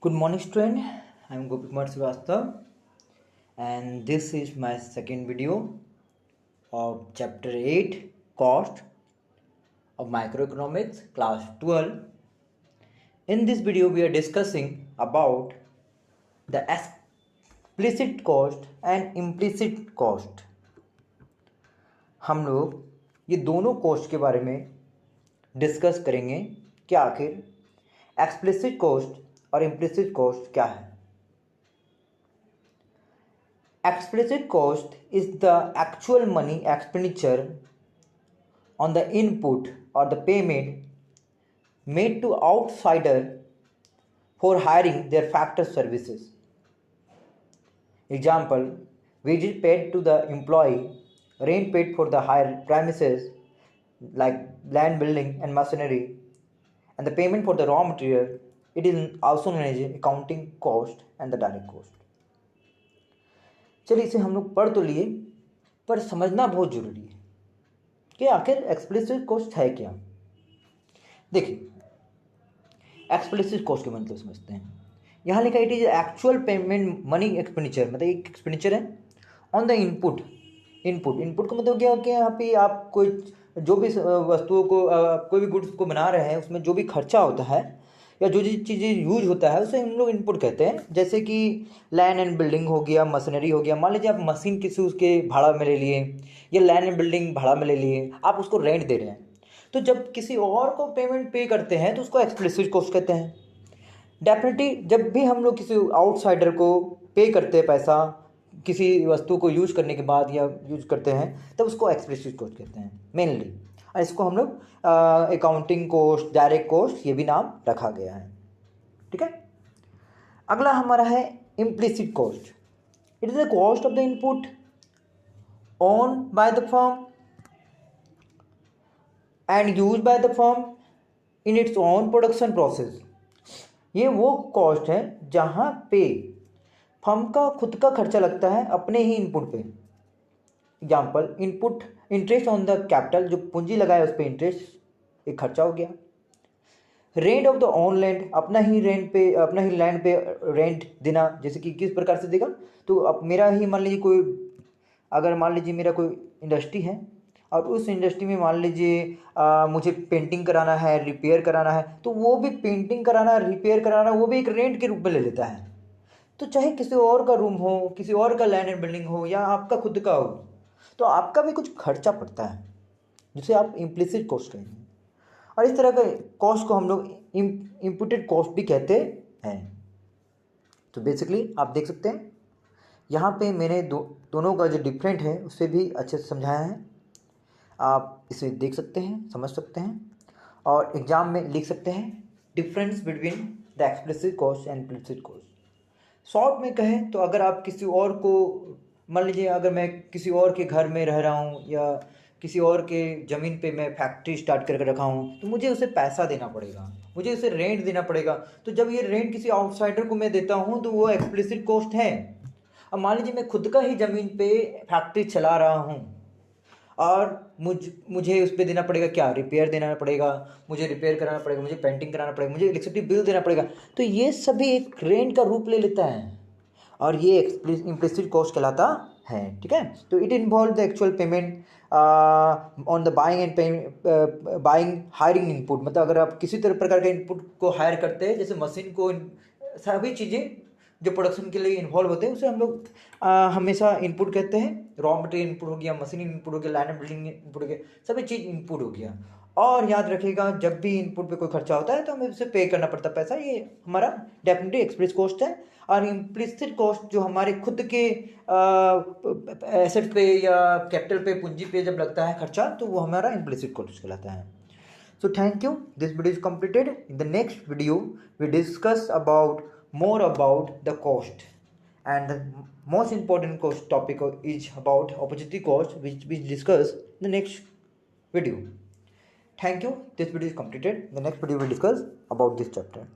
Good morning, student. I am Gopi Kumar Srivastava, and this is my second video of Chapter 8 Cost of Microeconomics, Class 12. In this video, we are discussing about the explicit cost and implicit cost. हम लोग ये दोनों cost के बारे में discuss करेंगे कि आखिर एक्सप्लिसिट कॉस्ट और इम्प्लिसिट कॉस्ट क्या है. Explicit cost is the actual money expenditure on the input or the payment made to outsider for hiring their factor services. Example, wages paid to the employee, rent paid for the hired premises like land, building and machinery, and the payment for the raw material. It is also known as accounting cost and the direct cost. चलिए इसे हम लोग पढ़ तो लिए, पर समझना बहुत जरूरी है कि आखिर एक्सप्लिसिट कॉस्ट है क्या. देखिए, एक्सप्लिसिट कॉस्ट के मतलब समझते हैं. यहाँ लिखा it is actual payment money expenditure, मतलब एक एक्सपेंडिचर है ऑन द इनपुट. इनपुट का मतलब क्या हो कि यहाँ पे आप कोई जो भी वस्तुओं को कोई भी गुड्स को बना रहे हैं उसमें जो भी खर्चा होता है या जो चीज़ें यूज होता है उसे हम लोग इनपुट कहते हैं. जैसे कि लैंड एंड बिल्डिंग हो गया, मशीनरी हो गया. मान लीजिए आप मशीन किसी उसके भाड़ा में ले लिए या लैंड एंड बिल्डिंग भाड़ा में ले लिए, आप उसको रेंट दे रहे हैं. तो जब किसी और को पेमेंट पे करते हैं तो उसको एक्सप्लिसिट कॉस्ट कहते हैं. डेफिनेटली जब भी हम लोग किसी आउटसाइडर को पे करते हैं पैसा किसी वस्तु को यूज करने के बाद या यूज करते हैं तब उसको एक्सप्लिसिट कॉस्ट कहते हैं मेनली. और इसको हम लोग अकाउंटिंग कॉस्ट, डायरेक्ट कॉस्ट ये भी नाम रखा गया है. ठीक है. अगला हमारा है implicit cost. It is the cost of the input own by the firm and use by the firm in its own production process. ये वो कॉस्ट है जहां पे फर्म का खुद का खर्चा लगता है अपने ही इनपुट पे. Example, input interest on the capital, जो पूंजी लगाया उस पर इंटरेस्ट एक खर्चा हो गया. Rent of the own land, अपना ही लैंड पे रेंट देना. जैसे कि किस प्रकार से देगा, तो अब मेरा ही मान लीजिए मेरा कोई इंडस्ट्री है और उस इंडस्ट्री में मान लीजिए मुझे पेंटिंग कराना है, रिपेयर कराना है, तो वो भी पेंटिंग कराना, रिपेयर कराना वो भी एक रेंट के रूप में ले लेता है. तो चाहे किसी और का रूम हो, किसी और का लैंड एंड बिल्डिंग हो या आपका खुद का हो, तो आपका भी कुछ खर्चा पड़ता है जिसे आप इम्प्लिसिट कॉस्ट कहेंगे. और इस तरह का कॉस्ट को हम लोग इम्पुटेड कॉस्ट भी कहते हैं. तो बेसिकली आप देख सकते हैं यहाँ पे मैंने दोनों का जो डिफरेंट है उसे भी अच्छे से समझाया है. आप इसे देख सकते हैं, समझ सकते हैं और एग्जाम में लिख सकते हैं difference between the explicit cost and implicit cost. Short में कहें तो अगर आप किसी और को, मान लीजिए अगर मैं किसी और के घर में रह रहा हूँ या किसी और के ज़मीन पे मैं फैक्ट्री स्टार्ट करके रखा हूँ, तो मुझे उसे पैसा देना पड़ेगा, मुझे उसे रेंट देना पड़ेगा. तो जब ये रेंट किसी आउटसाइडर को मैं देता हूँ तो वो एक्सप्लिसिट कॉस्ट है. अब मान लीजिए मैं खुद का ही ज़मीन पे फैक्ट्री चला रहा हूँ और मुझे उस पर देना पड़ेगा क्या, रिपेयर देना पड़ेगा, मुझे रिपेयर कराना पड़ेगा, मुझे पेंटिंग कराना पड़ेगा, मुझे इलेक्ट्रिसिटी बिल देना पड़ेगा. तो ये सभी एक रेंट का रूप ले लेता है और ये इम्प्लिसिट कॉस्ट कहलाता है. ठीक है. तो it involve the actual payment on the buying hiring input. मतलब अगर आप किसी तरह प्रकार के इनपुट को हायर करते हैं, जैसे मशीन को, सभी चीज़ें जो प्रोडक्शन के लिए इन्वॉल्व होते हैं उसे हम लोग हमेशा इनपुट कहते हैं. रॉ मटेरियल इनपुट हो गया, मशीन इनपुट हो गया, लैंड बिल्डिंग इनपुट हो गया, सभी चीज़ इनपुट हो गया. और याद रखिएगा जब भी इनपुट पे कोई खर्चा होता है तो हमें उसे पे करना पड़ता है पैसा. ये हमारा डेफिनेटली एक्सप्लिसिट कॉस्ट है. और इम्प्लिसिट कॉस्ट जो हमारे खुद के एसेट पे या कैपिटल पे, पूंजी पे जब लगता है खर्चा, तो वो हमारा इम्प्लिसिट कॉस्ट कहलाता है. So thank you. This video is completed. In the next video, we discuss more about the cost, and the most important cost topic is about opportunity cost, which we discuss in the next video. Thank you. This video is completed. In the next video, we discuss about this chapter.